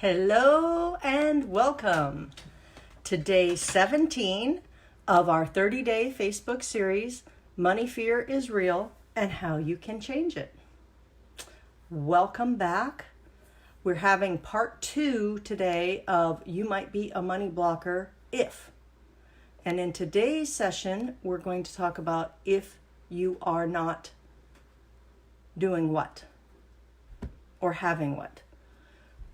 Hello and welcome to day 17 of our 30-day Facebook series, Money Fear is Real and How You Can Change It. Welcome back. We're having part 2 today of You Might Be a Money Blocker If. And in today's session, we're going to talk about if you are not doing what or having what.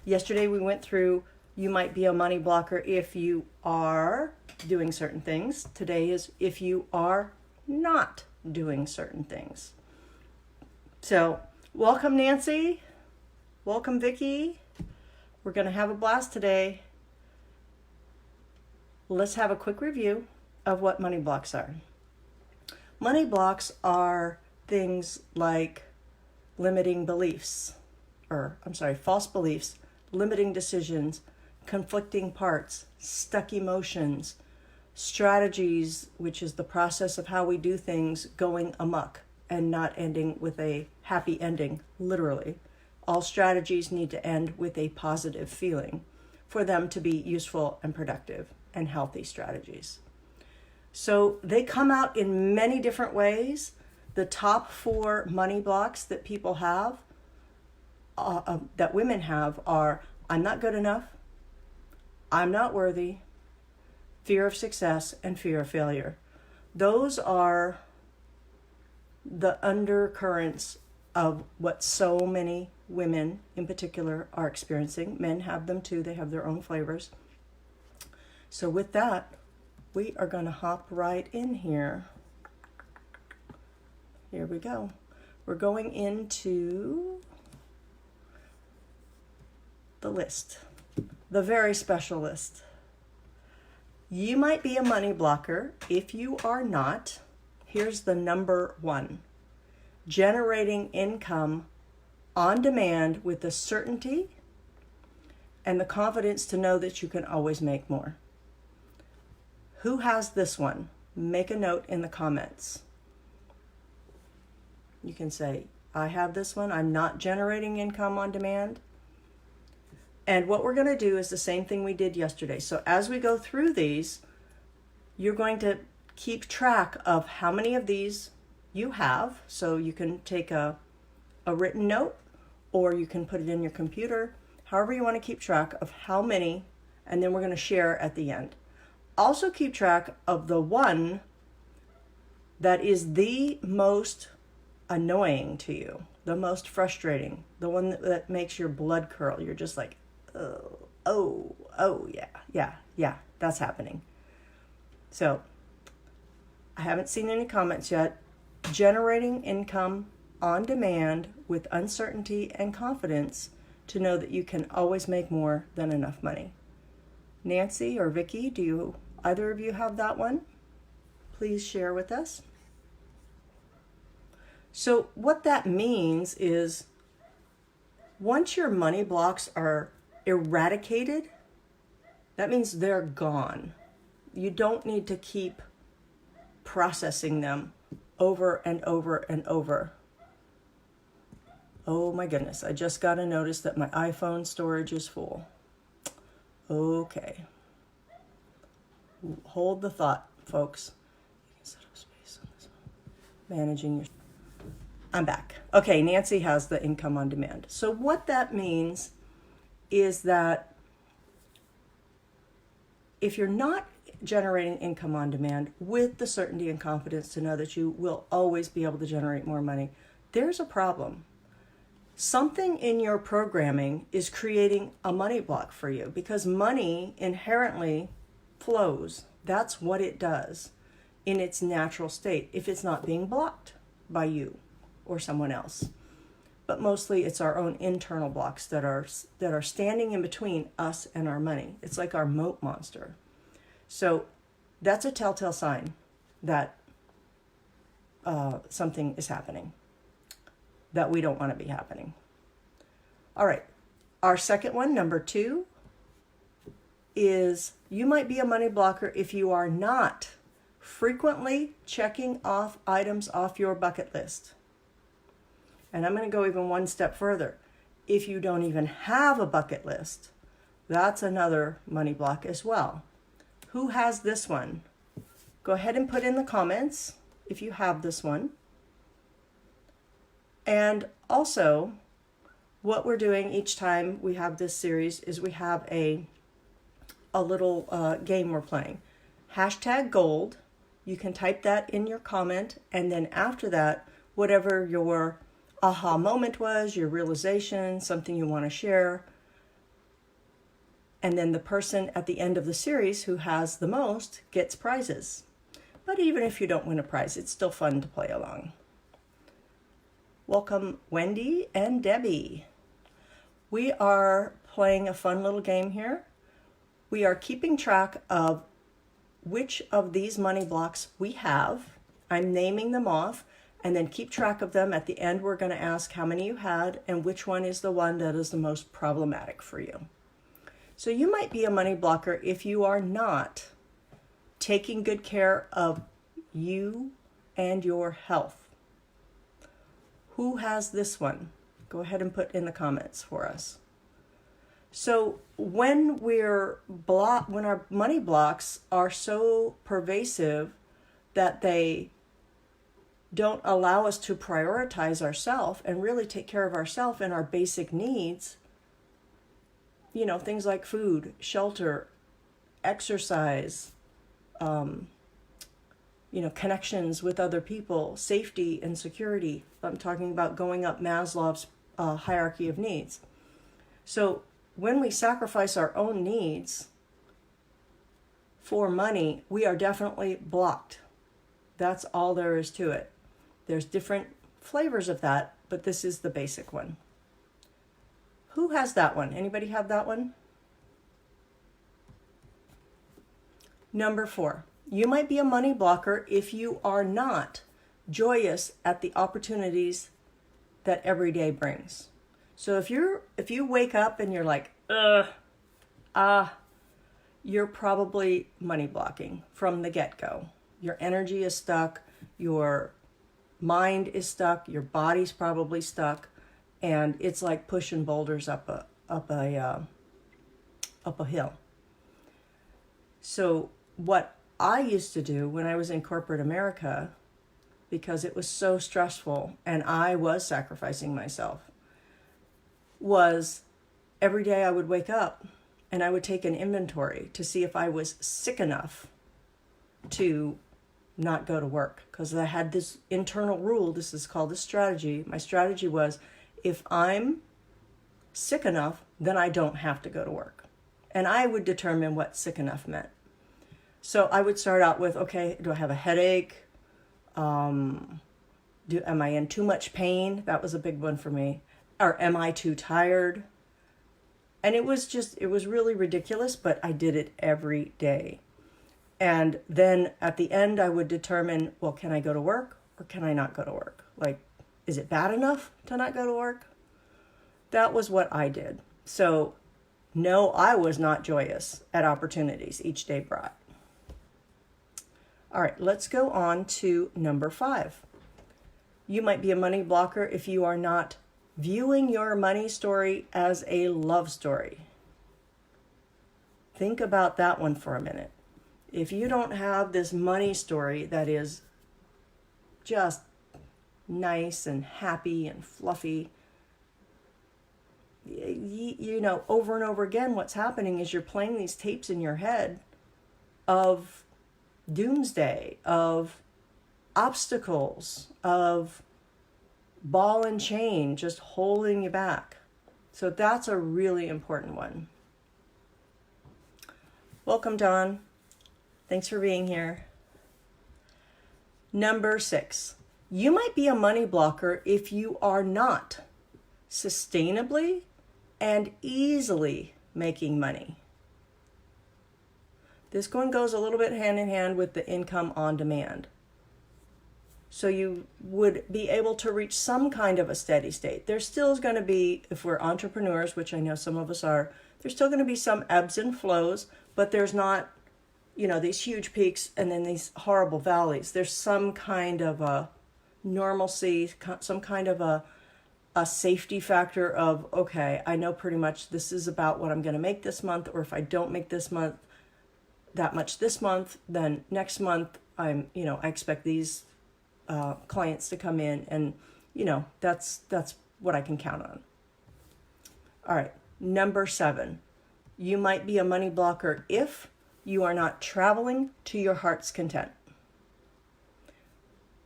Yesterday we went through you might be a money blocker if you are doing certain things. Today is if you are not doing certain things. So welcome Nancy, welcome Vicki. We're going to have a blast today. Let's have a quick review of what money blocks are. Money blocks are things like false beliefs, limiting decisions, conflicting parts, stuck emotions, strategies, which is the process of how we do things going amok and not ending with a happy ending, literally. All strategies need to end with a positive feeling for them to be useful and productive and healthy strategies. So they come out in many different ways. The top 4 money blocks that people have, that women have, are I'm not good enough, I'm not worthy, fear of success, and fear of failure. Those are the undercurrents of what so many women in particular are experiencing. Men have them too, they have their own flavors. So with that, we are going to hop right in here. Here we go. We're going into the list, the very special list. You might be a money blocker if you are not. Here's the number 1. Generating income on demand with the certainty and the confidence to know that you can always make more. Who has this one? Make a note in the comments. You can say, I have this one. I'm not generating income on demand. And what we're going to do is the same thing we did yesterday. So as we go through these, you're going to keep track of how many of these you have. So you can take a written note or you can put it in your computer. However you want to keep track of how many, and then we're going to share at the end. Also keep track of the one that is the most annoying to you, the most frustrating, the one that makes your blood curl. You're just like, yeah, that's happening. So I haven't seen any comments yet. Generating income on demand with uncertainty and confidence to know that you can always make more than enough money. Nancy or Vicki, do either of you have that one? Please share with us. So what that means is once your money blocks are eradicated, that means they're gone. You don't need to keep processing them over and over and over. Oh my goodness, I just got a notice that my iPhone storage is full. Okay. Hold the thought, folks. You can set up space on this one. Managing your... I'm back. Okay, Nancy has the income on demand. So what that means is that if you're not generating income on demand with the certainty and confidence to know that you will always be able to generate more money, there's a problem. Something in your programming is creating a money block for you because money inherently flows. That's what it does in its natural state if it's not being blocked by you or someone else. But mostly it's our own internal blocks that are standing in between us and our money. It's like our moat monster. So that's a telltale sign that something is happening that we don't want to be happening. All right, our second one, number 2, is you might be a money blocker if you are not frequently checking off items off your bucket list. And I'm going to go even one step further. If you don't even have a bucket list, That's another money block as well. Who has this one? Go ahead and put in the comments if you have this one. And also, what we're doing each time we have this series is we have a little game we're playing. Hashtag gold. You can type that in your comment, and then after that, whatever your aha moment was, your realization, something you want to share, and then the person at the end of the series who has the most gets prizes. But even if you don't win a prize, it's still fun to play along. Welcome, Wendy and Debbie. We are playing a fun little game here. We are keeping track of which of these money blocks we have. I'm naming them off, and then keep track of them. At the end, we're going to ask how many you had and which one is the one that is the most problematic for you. So you might be a money blocker if you are not taking good care of you and your health. Who has this one? Go ahead and put in the comments for us. So when our money blocks are so pervasive that they don't allow us to prioritize ourselves and really take care of ourselves and our basic needs, things like food, shelter, exercise, connections with other people, safety and security. I'm talking about going up Maslow's hierarchy of needs. So when we sacrifice our own needs for money, we are definitely blocked. That's all there is to it. There's different flavors of that, but this is the basic one. Who has that one? Anybody have that one? Number 4, you might be a money blocker if you are not joyous at the opportunities that every day brings. So if you wake up and you're like, you're probably money blocking from the get-go. Your energy is stuck, your mind is stuck, your body's probably stuck, and it's like pushing boulders up a hill. So what I used to do when I was in corporate America, because it was so stressful and I was sacrificing myself, was every day I would wake up and I would take an inventory to see if I was sick enough to not go to work. Because I had this internal rule, this is called a strategy. My strategy was, if I'm sick enough, then I don't have to go to work. And I would determine what sick enough meant. So I would start out with, okay, do I have a headache? Am I in too much pain? That was a big one for me. Or am I too tired? And it was really ridiculous, but I did it every day. And then at the end, I would determine, well, can I go to work or can I not go to work? Like, is it bad enough to not go to work? That was what I did. So no, I was not joyous at opportunities each day brought. All right, let's go on to number 5. You might be a money blocker if you are not viewing your money story as a love story. Think about that one for a minute. If you don't have this money story that is just nice and happy and fluffy, over and over again, what's happening is you're playing these tapes in your head of doomsday, of obstacles, of ball and chain just holding you back. So that's a really important one. Welcome, Dawn. Thanks for being here. Number 6, you might be a money blocker if you are not sustainably and easily making money. This one goes a little bit hand in hand with the income on demand. So you would be able to reach some kind of a steady state. There still is going to be, if we're entrepreneurs, which I know some of us are, there's still going to be some ebbs and flows, but there's not, these huge peaks and then these horrible valleys. There's some kind of a normalcy, some kind of a a safety factor of, okay, I know pretty much this is about what I'm going to make this month, or if I don't make this month that much this month, then next month I expect these clients to come in, and that's what I can count on. All right, number 7, you might be a money blocker if you are not traveling to your heart's content.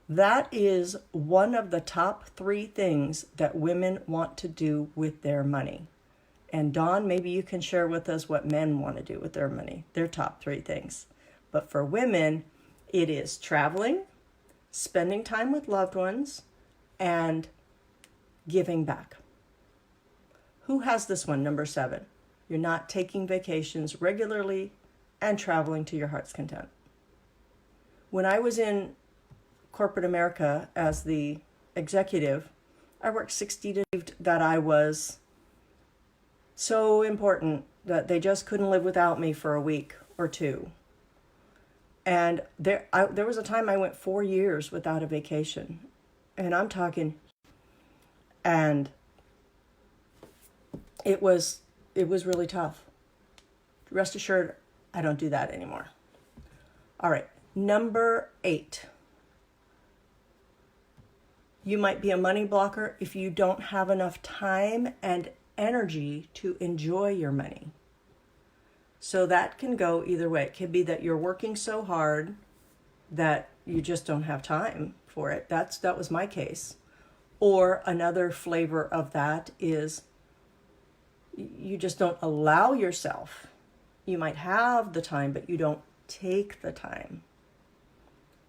That is one of the top 3 things that women want to do with their money. And Dawn, maybe you can share with us what men want to do with their money, their top 3 things. But for women, it is traveling, spending time with loved ones, and giving back. Who has this one, number 7? You're not taking vacations regularly and traveling to your heart's content. When I was in corporate America as the executive, I worked 60 days that I was so important that they just couldn't live without me for a week or 2. And there was a time I went 4 years without a vacation. And I'm talking, and it was really tough. Rest assured, I don't do that anymore. All right, number 8. You might be a money blocker if you don't have enough time and energy to enjoy your money. So that can go either way. It could be that you're working so hard that you just don't have time for it. That was my case. Or another flavor of that is you just don't allow yourself. You might have the time, but you don't take the time.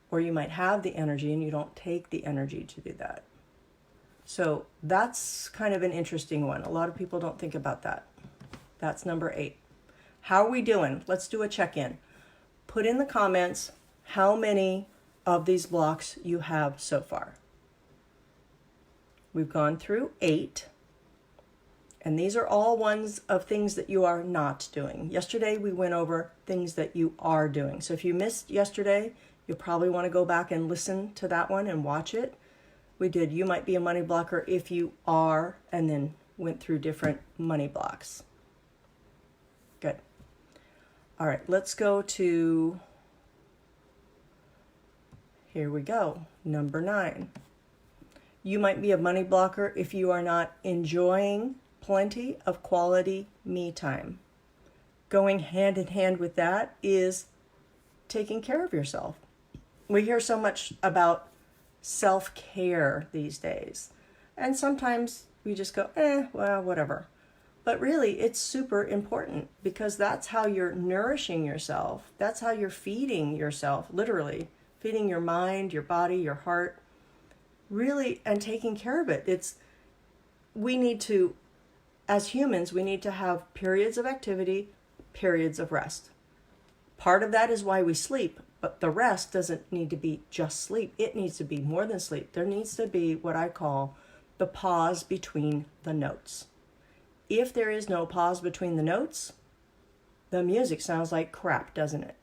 Or you might have the energy and you don't take the energy to do that. So that's kind of an interesting one. A lot of people don't think about that. That's number 8. How are we doing? Let's do a check-in. Put in the comments how many of these blocks you have so far. We've gone through 8. And these are all ones of things that you are not doing. Yesterday we went over things that you are doing. So if you missed yesterday, you'll probably want to go back and listen to that one and watch it. We did you might be a money blocker if you are, and then went through different money blocks. Good. All right, let's go to, here we go, number 9. You might be a money blocker if you are not enjoying plenty of quality me time. Going hand in hand with that is taking care of yourself. We hear so much about self-care these days. And sometimes we just go, well, whatever. But really, it's super important because that's how you're nourishing yourself. That's how you're feeding yourself, literally. Feeding your mind, your body, your heart. Really, and taking care of it. We need to, as humans, we need to have periods of activity, periods of rest. Part of that is why we sleep, but the rest doesn't need to be just sleep. It needs to be more than sleep. There needs to be what I call the pause between the notes. If there is no pause between the notes, the music sounds like crap, doesn't it?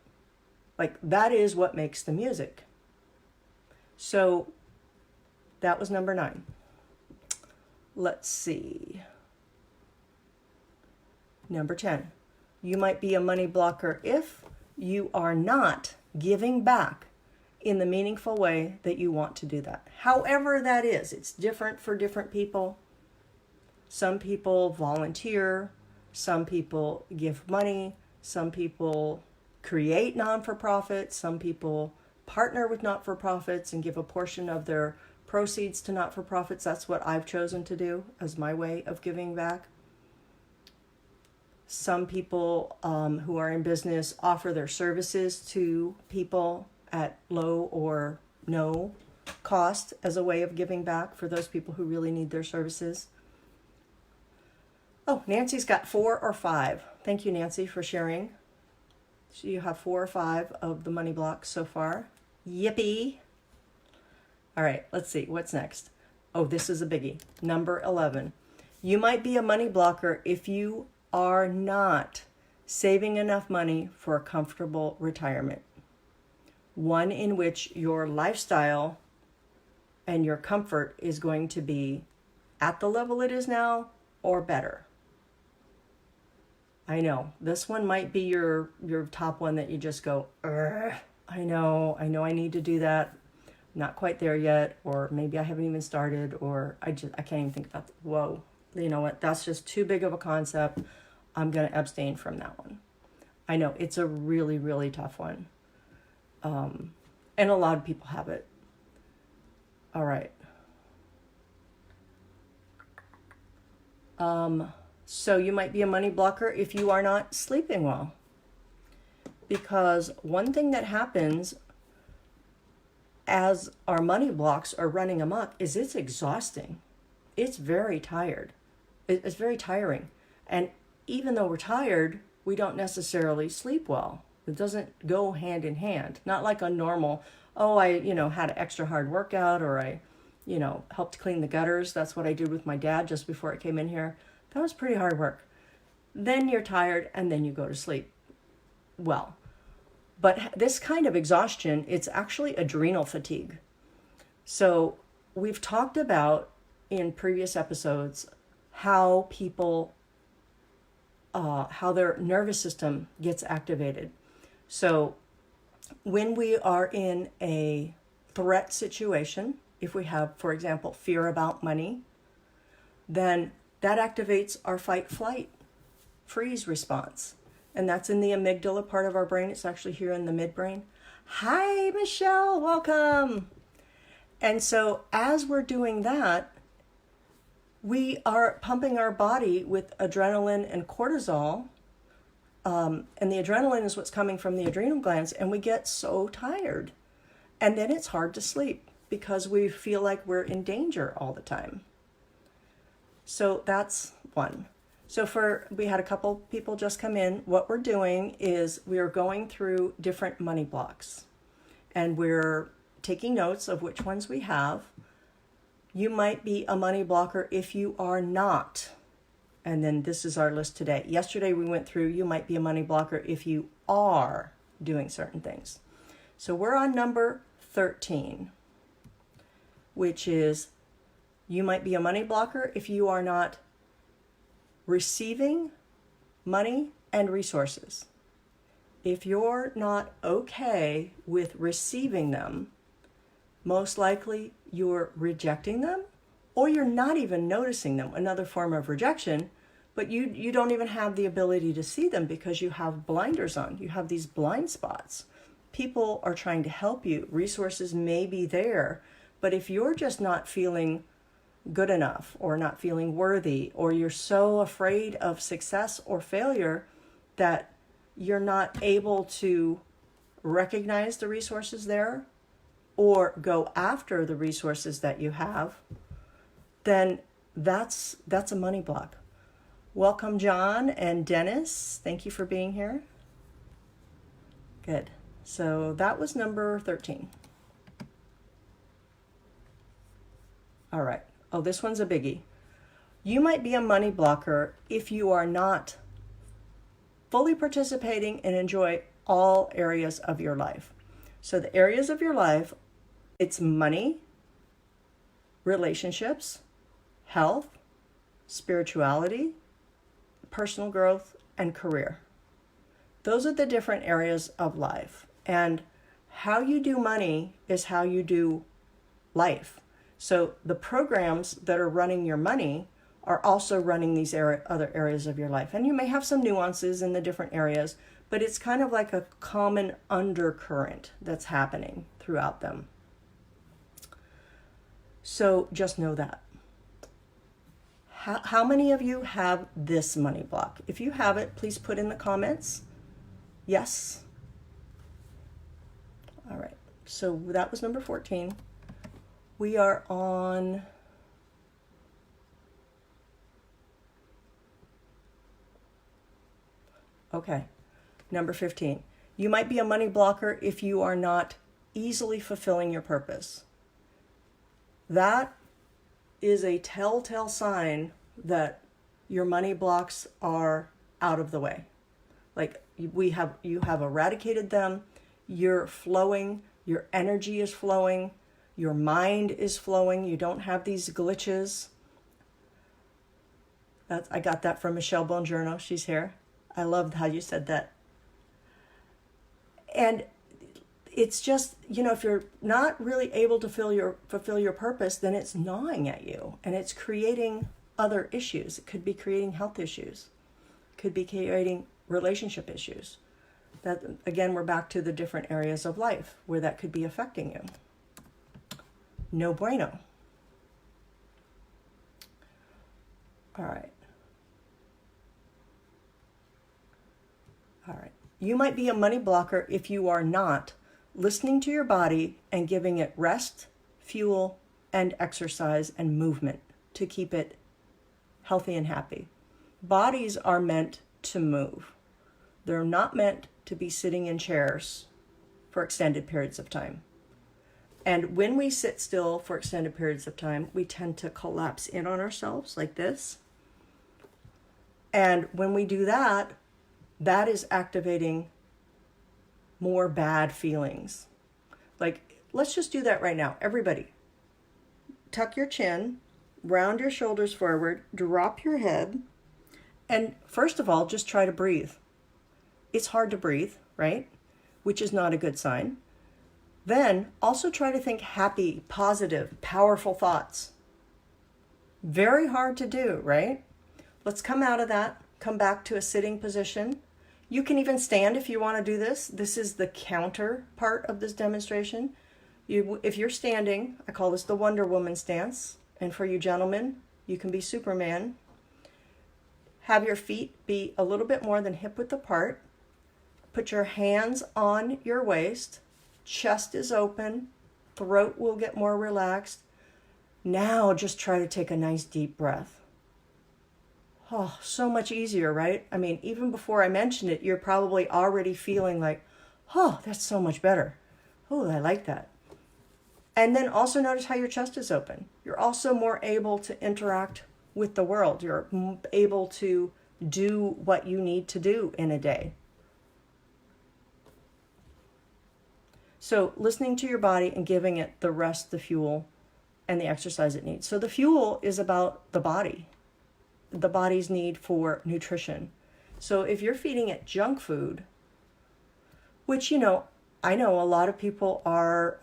Like, that is what makes the music. So that was number 9. Let's see. Number 10. You might be a money blocker if you are not giving back in the meaningful way that you want to do that. However that is, it's different for different people. Some people volunteer, some people give money, some people create non-for-profits, some people partner with not-for-profits and give a portion of their proceeds to not-for-profits. That's what I've chosen to do as my way of giving back. Some people who are in business offer their services to people at low or no cost as a way of giving back for those people who really need their services. Oh, Nancy's got 4 or 5. Thank you, Nancy, for sharing. So you have 4 or 5 of the money blocks so far. Yippee. All right, let's see. What's next? Oh, this is a biggie. Number 11. You might be a money blocker if you are not saving enough money for a comfortable retirement. One in which your lifestyle and your comfort is going to be at the level it is now or better. I know this one might be your top one that you just go, I know I need to do that. Not quite there yet, or maybe I haven't even started, or I can't even think about whoa, you know what, that's just too big of a concept. I'm going to abstain from that one. I know it's a really, really tough one. And a lot of people have it. All right. So you might be a money blocker if you are not sleeping well. Because one thing that happens as our money blocks are running amok is it's exhausting. It's very tired. It's very tiring. And even though we're tired, we don't necessarily sleep well. It doesn't go hand in hand. Not like a normal, I had an extra hard workout, or I helped clean the gutters. That's what I did with my dad just before I came in here. That was pretty hard work. Then you're tired and then you go to sleep. Well, but this kind of exhaustion, it's actually adrenal fatigue. So we've talked about in previous episodes how people, how their nervous system gets activated. So when we are in a threat situation, if we have, for example, fear about money, then that activates our fight, flight, freeze response. And that's in the amygdala part of our brain. It's actually here in the midbrain. Hi, Michelle, welcome. And so as we're doing that, we are pumping our body with adrenaline and cortisol. And the adrenaline is what's coming from the adrenal glands. And we get so tired. And then it's hard to sleep because we feel like we're in danger all the time. So that's one. So we had a couple people just come in. What we're doing is we are going through different money blocks. And we're taking notes of which ones we have. You might be a money blocker if you are not. And then this is our list today. Yesterday we went through, you might be a money blocker if you are doing certain things. So we're on number 13, which is you might be a money blocker if you are not receiving money and resources. If you're not okay with receiving them, most likely you're rejecting them, or you're not even noticing them, another form of rejection, but you don't even have the ability to see them because you have blinders on. You have these blind spots. People are trying to help you. Resources may be there, but if you're just not feeling good enough or not feeling worthy, or you're so afraid of success or failure that you're not able to recognize the resources there or go after the resources that you have, then that's a money block. Welcome, John and Dennis. Thank you for being here. Good. So that was number 13. All right. Oh, this one's a biggie. You might be a money blocker if you are not fully participating and enjoy all areas of your life. So the areas of your life, it's money, relationships, health, spirituality, personal growth, and career. Those are the different areas of life. And how you do money is how you do life. So the programs that are running your money are also running these other areas of your life. And you may have some nuances in the different areas, but it's kind of like a common undercurrent that's happening throughout them. So just know that. How many of you have this money block? If you have it, please put in the comments. Yes. All right. So that was number 14. We are on number 15. You might be a money blocker if you are not easily fulfilling your purpose. That is a telltale sign that your money blocks are out of the way. Like you have eradicated them, you're flowing, your energy is flowing, your mind is flowing, you don't have these glitches. I got that from Michelle Bongiorno. She's here. I loved how you said that. And it's just, if you're not really able to fulfill your purpose, then it's gnawing at you and it's creating other issues. It could be creating health issues. It could be creating relationship issues. That, again, we're back to the different areas of life where that could be affecting you. No bueno. All right. You might be a money blocker if you are not listening to your body and giving it rest, fuel, and exercise and movement to keep it healthy and happy. Bodies are meant to move. They're not meant to be sitting in chairs for extended periods of time. And when we sit still for extended periods of time, we tend to collapse in on ourselves like this. And when we do that, that is activating more bad feelings. Like, let's just do that right now. Everybody, tuck your chin, round your shoulders forward, drop your head, and first of all, just try to breathe. It's hard to breathe, right? Which is not a good sign. Then also try to think happy, positive, powerful thoughts. Very hard to do, right? Let's come out of that, come back to a sitting position. You can even stand if you want to do this. This is the counter part of this demonstration. If you're standing, I call this the Wonder Woman stance. And for you gentlemen, you can be Superman. Have your feet be a little bit more than hip width apart. Put your hands on your waist. Chest is open. Throat will get more relaxed. Now just try to take a nice deep breath. Oh, so much easier, right? I mean, even before I mentioned it, you're probably already feeling like, oh, that's so much better. Oh, I like that. And then also notice how your chest is open. You're also more able to interact with the world. You're able to do what you need to do in a day. So listening to your body and giving it the rest, the fuel, and the exercise it needs. So the fuel is about the body. The body's need for nutrition. So if you're feeding it junk food, which, I know a lot of people are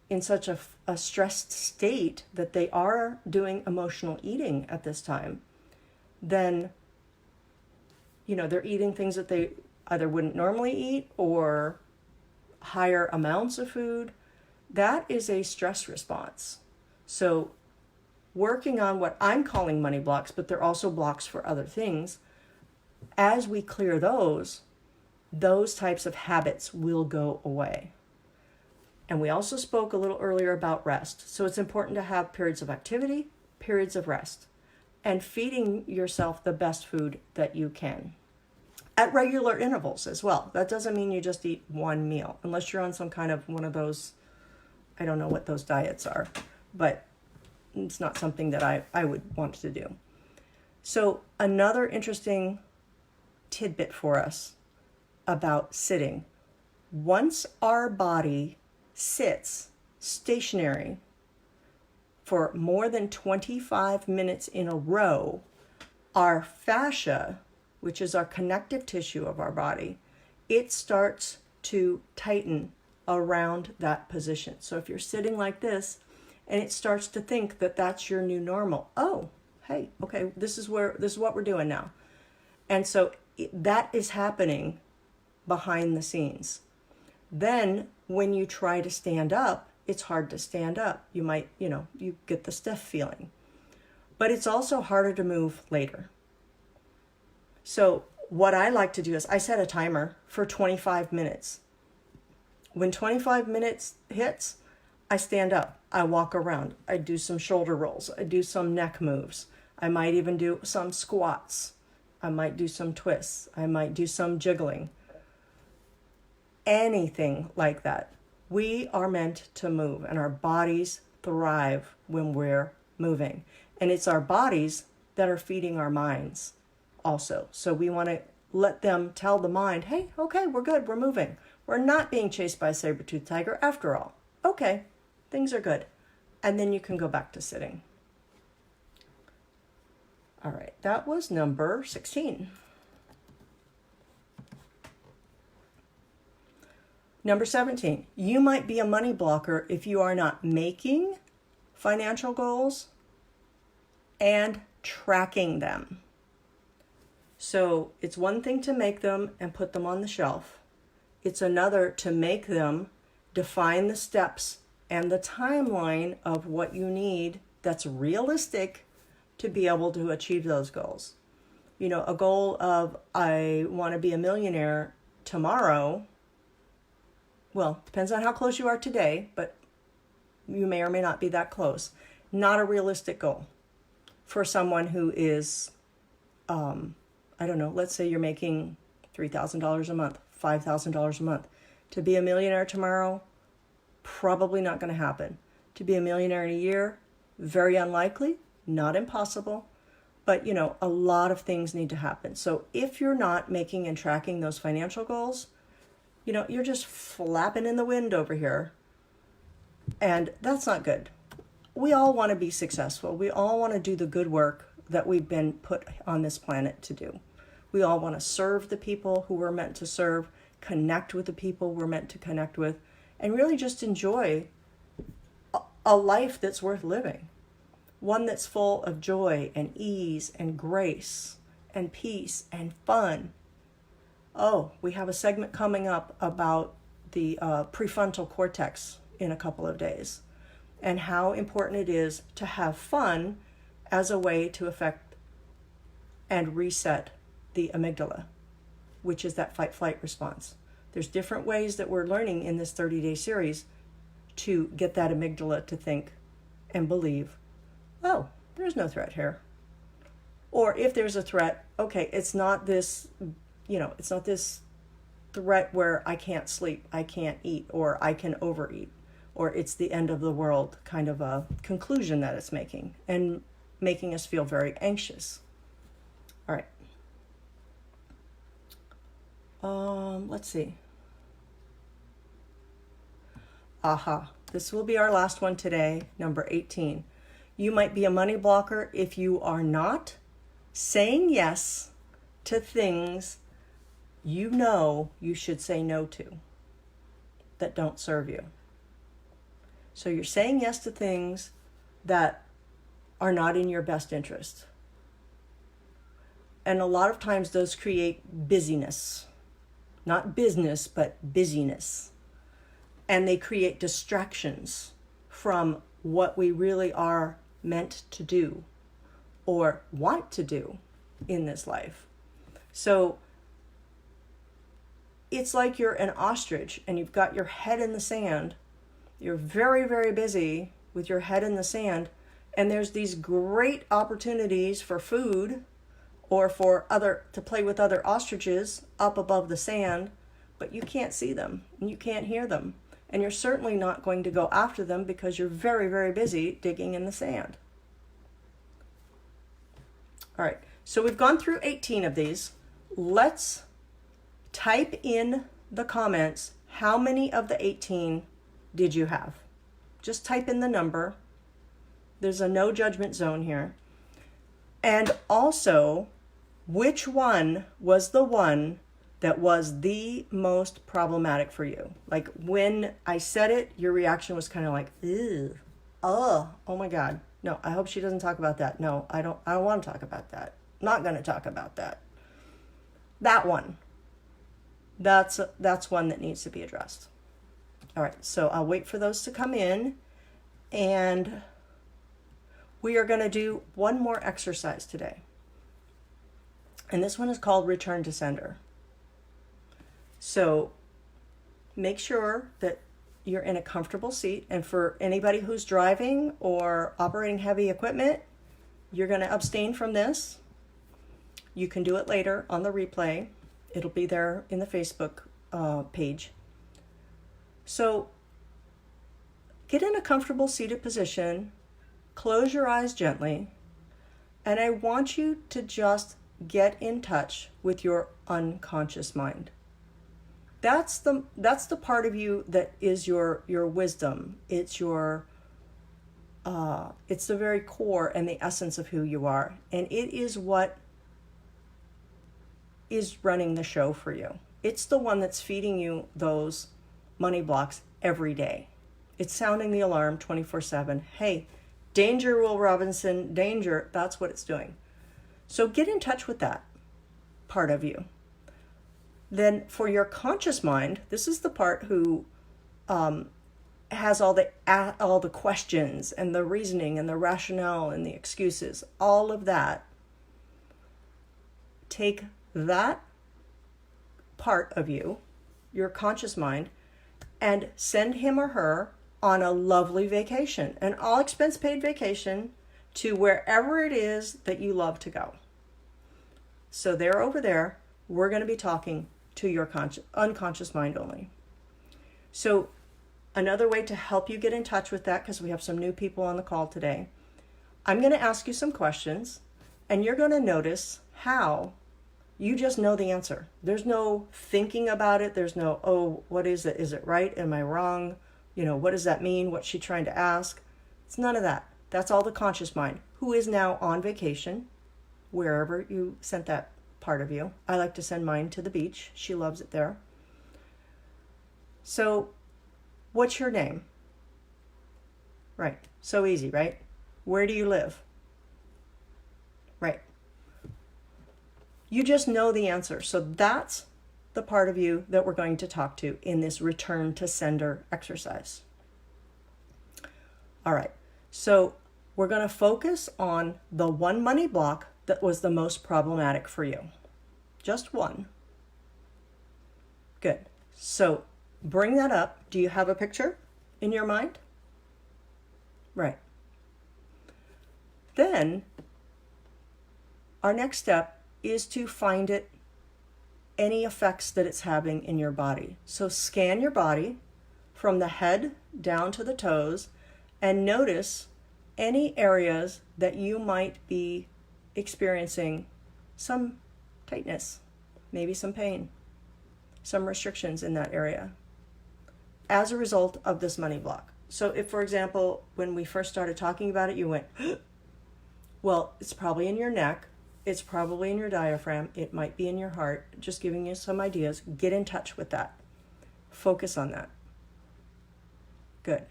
in such a stressed state that they are doing emotional eating at this time, then, they're eating things that they either wouldn't normally eat or higher amounts of food. That is a stress response. So working on what I'm calling money blocks, but they're also blocks for other things. As we clear those types of habits will go away. And we also spoke a little earlier about rest. So it's important to have periods of activity, periods of rest, and feeding yourself the best food that you can at regular intervals as well. That doesn't mean you just eat one meal, unless you're on some kind of one of those, I don't know what those diets are, but it's not something that I would want to do. So another interesting tidbit for us about sitting. Once our body sits stationary for more than 25 minutes in a row, our fascia, which is our connective tissue of our body, it starts to tighten around that position. So if you're sitting like this, and it starts to think that that's your new normal. Oh, hey, okay, this is what we're doing now. And so that is happening behind the scenes. Then when you try to stand up, it's hard to stand up. You might, you get the stiff feeling. But it's also harder to move later. So what I like to do is I set a timer for 25 minutes. When 25 minutes hits, I stand up, I walk around, I do some shoulder rolls, I do some neck moves. I might even do some squats. I might do some twists. I might do some jiggling. Anything like that. We are meant to move, and our bodies thrive when we're moving. And it's our bodies that are feeding our minds also. So we want to let them tell the mind, hey, okay, we're good, we're moving. We're not being chased by a saber-toothed tiger after all. Okay. Things are good. And then you can go back to sitting. All right, that was number 16. Number 17, you might be a money blocker if you are not making financial goals and tracking them. So it's one thing to make them and put them on the shelf. It's another to make them, define the steps and the timeline of what you need that's realistic to be able to achieve those goals. You know, a goal of I want to be a millionaire tomorrow, well, depends on how close you are today, but you may or may not be that close. Not a realistic goal for someone who is, I don't know, let's say you're making $3,000 a month, $5,000 a month. To be a millionaire tomorrow, probably not going to happen. To be a millionaire in a year, very unlikely, not impossible. But, you know, a lot of things need to happen. So if you're not making and tracking those financial goals, you know, you're just flapping in the wind over here. And that's not good. We all want to be successful. We all want to do the good work that we've been put on this planet to do. We all want to serve the people who we're meant to serve, connect with the people we're meant to connect with, and really just enjoy a life that's worth living. One that's full of joy and ease and grace and peace and fun. Oh, we have a segment coming up about the prefrontal cortex in a couple of days and how important it is to have fun as a way to affect and reset the amygdala, which is that fight-flight response. There's different ways that we're learning in this 30-day series to get that amygdala to think and believe, oh, there's no threat here. Or if there's a threat, okay, it's not this, you know, it's not this threat where I can't sleep, I can't eat, or I can overeat, or it's the end of the world kind of a conclusion that it's making and making us feel very anxious. All right. Let's see. Aha. This will be our last one today, number 18. You might be a money blocker if you are not saying yes to things you know you should say no to that don't serve you. So you're saying yes to things that are not in your best interest. And a lot of times those create busyness. Not business, but busyness. And they create distractions from what we really are meant to do or want to do in this life. So it's like you're an ostrich and you've got your head in the sand. You're very, very busy with your head in the sand. And there's these great opportunities for food or to play with other ostriches up above the sand, but you can't see them and you can't hear them. And you're certainly not going to go after them because you're very, very busy digging in the sand. All right, so we've gone through 18 of these. Let's type in the comments, how many of the 18 did you have? Just type in the number. There's a no judgment zone here. And also, which one was the one that was the most problematic for you? Like when I said it, your reaction was kind of like, ew, oh my God. No, I hope she doesn't talk about that. No, I don't want to talk about that. Not going to talk about that. That one. That's one that needs to be addressed. All right, so I'll wait for those to come in, and we are going to do one more exercise today. And this one is called Return to Sender. So make sure that you're in a comfortable seat. And for anybody who's driving or operating heavy equipment, you're going to abstain from this. You can do it later on the replay. It'll be there in the Facebook page. So get in a comfortable seated position. Close your eyes gently. And I want you to just get in touch with your unconscious mind. That's the part of you that is your wisdom. It's your It's the very core and the essence of who you are. And it is what is running the show for you. It's the one that's feeding you those money blocks every day. It's sounding the alarm 24/7. Hey, danger, Will Robinson, danger. That's what it's doing. So get in touch with that part of you. Then for your conscious mind, this is the part who has all the questions and the reasoning and the rationale and the excuses, all of that. Take that part of you, your conscious mind, and send him or her on a lovely vacation, an all expense paid vacation to wherever it is that you love to go. So they're over there. We're going to be talking to your unconscious mind only. So another way to help you get in touch with that, because we have some new people on the call today, I'm going to ask you some questions, and you're going to notice how you just know the answer. There's no thinking about it. There's no, oh, what is it? Is it right? Am I wrong? What does that mean? What's she trying to ask? It's none of that. That's all the conscious mind, who is now on vacation, wherever you sent that part of you. I like to send mine to the beach. She loves it there. So, what's your name? Right. So easy, right? Where do you live? Right. You just know the answer. So that's the part of you that we're going to talk to in this return to sender exercise. All right. So we're going to focus on the one money block that was the most problematic for you. Just one. Good. So bring that up. Do you have a picture in your mind? Right. Then our next step is to find it, any effects that it's having in your body. So scan your body from the head down to the toes and notice any areas that you might be experiencing some tightness, maybe some pain, some restrictions in that area as a result of this money block. So if, for example, when we first started talking about it, you went, well, it's probably in your neck. It's probably in your diaphragm. It might be in your heart. Just giving you some ideas. Get in touch with that. Focus on that. Good.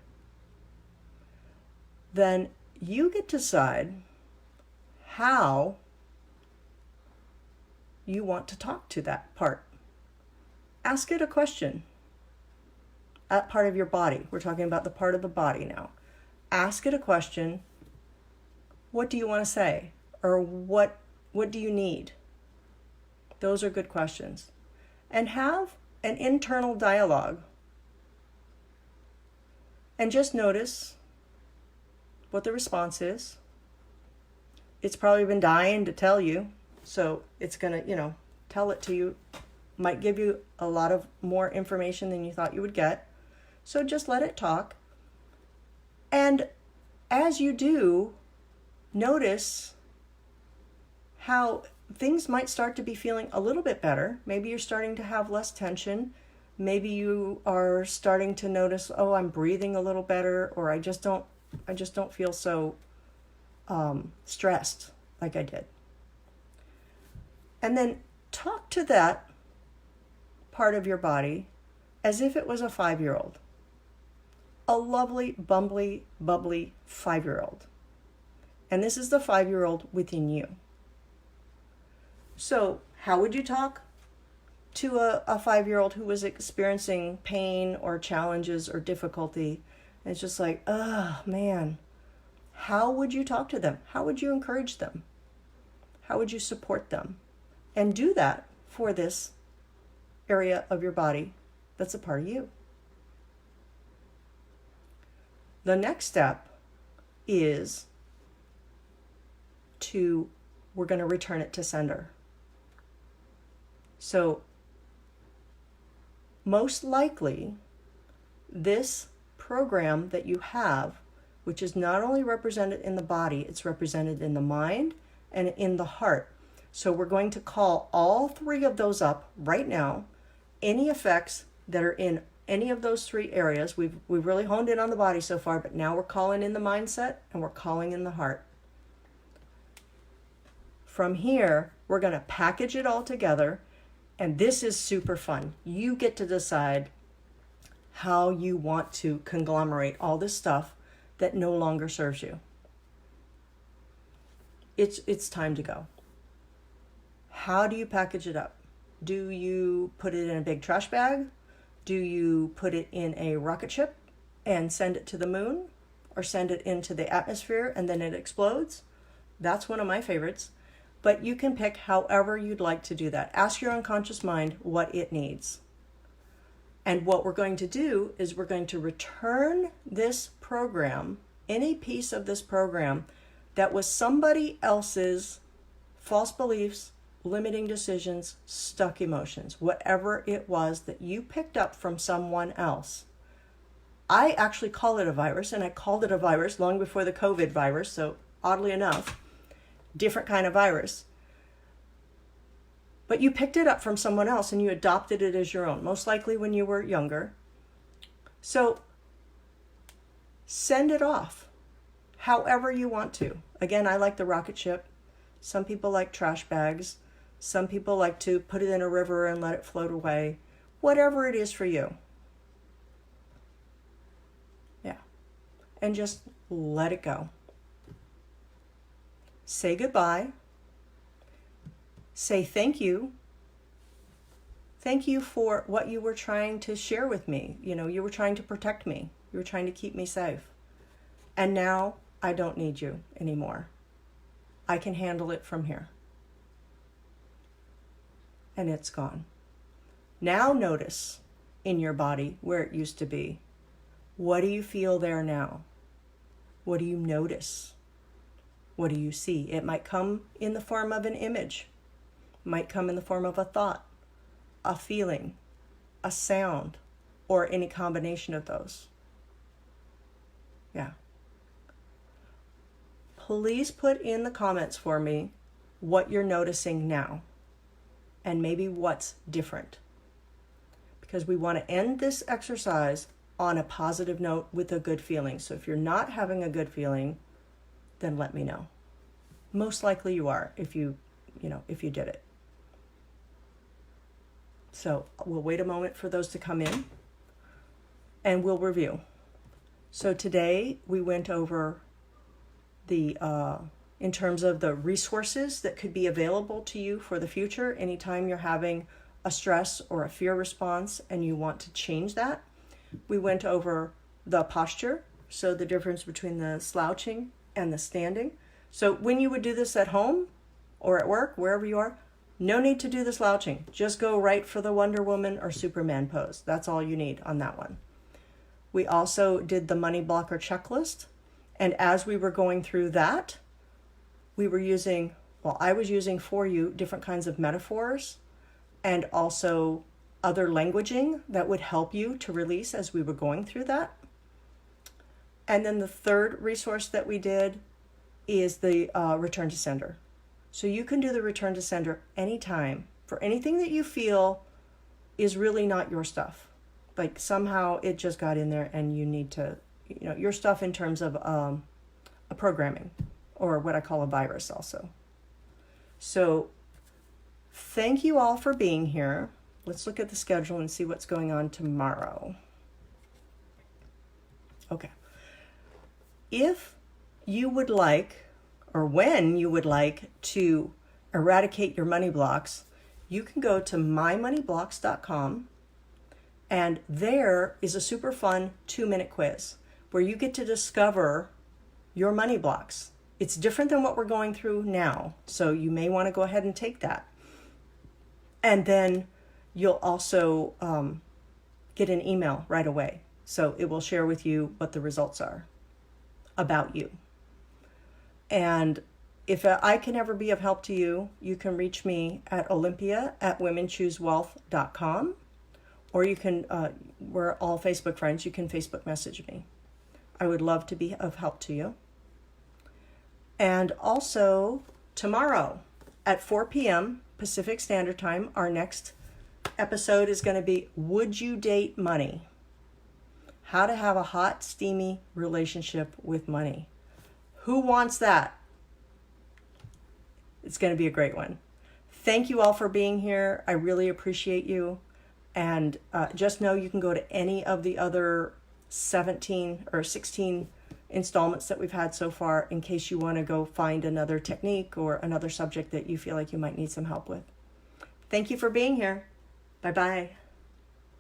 Then you get to decide how you want to talk to that part. Ask it a question. That part of your body. We're talking about the part of the body now. Ask it a question. What do you want to say? Or what do you need? Those are good questions. And have an internal dialogue. And just notice what the response is. It's probably been dying to tell you. So it's going to, tell it to you. Might give you a lot of more information than you thought you would get. So just let it talk. And as you do, notice how things might start to be feeling a little bit better. Maybe you're starting to have less tension. Maybe you are starting to notice, oh, I'm breathing a little better, or I just don't feel so stressed like I did. And then talk to that part of your body as if it was a 5-year-old. A lovely, bumbly, bubbly 5-year-old. And this is the 5-year-old within you. So how would you talk to a 5-year-old who was experiencing pain or challenges or difficulty? And it's just like, oh man, how would you talk to them? How would you encourage them? How would you support them? And do that for this area of your body that's a part of you. The next step is we're going to return it to sender. So most likely this program that you have, which is not only represented in the body, it's represented in the mind and in the heart. So we're going to call all three of those up right now. Any effects that are in any of those three areas, we've really honed in on the body so far, but now we're calling in the mindset and we're calling in the heart. From here, we're going to package it all together, and this is super fun. You get to decide how you want to conglomerate all this stuff that no longer serves you. It's time to go. How do you package it up? Do you put it in a big trash bag? Do you put it in a rocket ship and send it to the moon? Or send it into the atmosphere and then it explodes? That's one of my favorites. But you can pick however you'd like to do that. Ask your unconscious mind what it needs. And what we're going to do is we're going to return this program, any piece of this program that was somebody else's false beliefs, limiting decisions, stuck emotions, whatever it was that you picked up from someone else. I actually call it a virus, and I called it a virus long before the COVID virus, so oddly enough, different kind of virus. But you picked it up from someone else and you adopted it as your own, most likely when you were younger. So send it off however you want to. Again, I like the rocket ship. Some people like trash bags. Some people like to put it in a river and let it float away. Whatever it is for you. Yeah. And just let it go. Say goodbye. Say thank you. Thank you for what you were trying to share with me. You were trying to protect me. You were trying to keep me safe. And now I don't need you anymore. I can handle it from here. And it's gone. Now notice in your body where it used to be. What do you feel there now? What do you notice? What do you see? It might come in the form of an image. It might come in the form of a thought, a feeling, a sound, or any combination of those. Yeah. Please put in the comments for me what you're noticing now and maybe what's different. Because we want to end this exercise on a positive note with a good feeling. So if you're not having a good feeling, then let me know. Most likely you are if you did it. So we'll wait a moment for those to come in and we'll review. So today we went over in terms of the resources that could be available to you for the future anytime you're having a stress or a fear response and you want to change that. We went over the posture, so the difference between the slouching and the standing. So when you would do this at home or at work, wherever you are, no need to do the slouching. Just go right for the Wonder Woman or Superman pose. That's all you need on that one. We also did the money blocker checklist. And as we were going through that, I was using for you different kinds of metaphors and also other languaging that would help you to release as we were going through that. And then the third resource that we did is the return to sender. So you can do the return to sender anytime for anything that you feel is really not your stuff. Like somehow it just got in there and you need to, your stuff in terms of a programming or what I call a virus also. So thank you all for being here. Let's look at the schedule and see what's going on tomorrow. Okay. If you would like, or when you would like to eradicate your money blocks, you can go to mymoneyblocks.com, and there is a super fun 2-minute quiz where you get to discover your money blocks. It's different than what we're going through now, so you may want to go ahead and take that. And then you'll also get an email right away. So it will share with you what the results are about you. And if I can ever be of help to you, you can reach me at olympia@womenchoosewealth.com, or you can, we're all Facebook friends, you can Facebook message me. I would love to be of help to you. And also tomorrow at 4 p.m. Pacific Standard Time, our next episode is going to be, Would You Date Money? how to have a hot, steamy relationship with money. Who wants that? It's going to be a great one. Thank you all for being here. I really appreciate you. And just know you can go to any of the other 17 or 16 installments that we've had so far in case you want to go find another technique or another subject that you feel like you might need some help with. Thank you for being here. Bye-bye.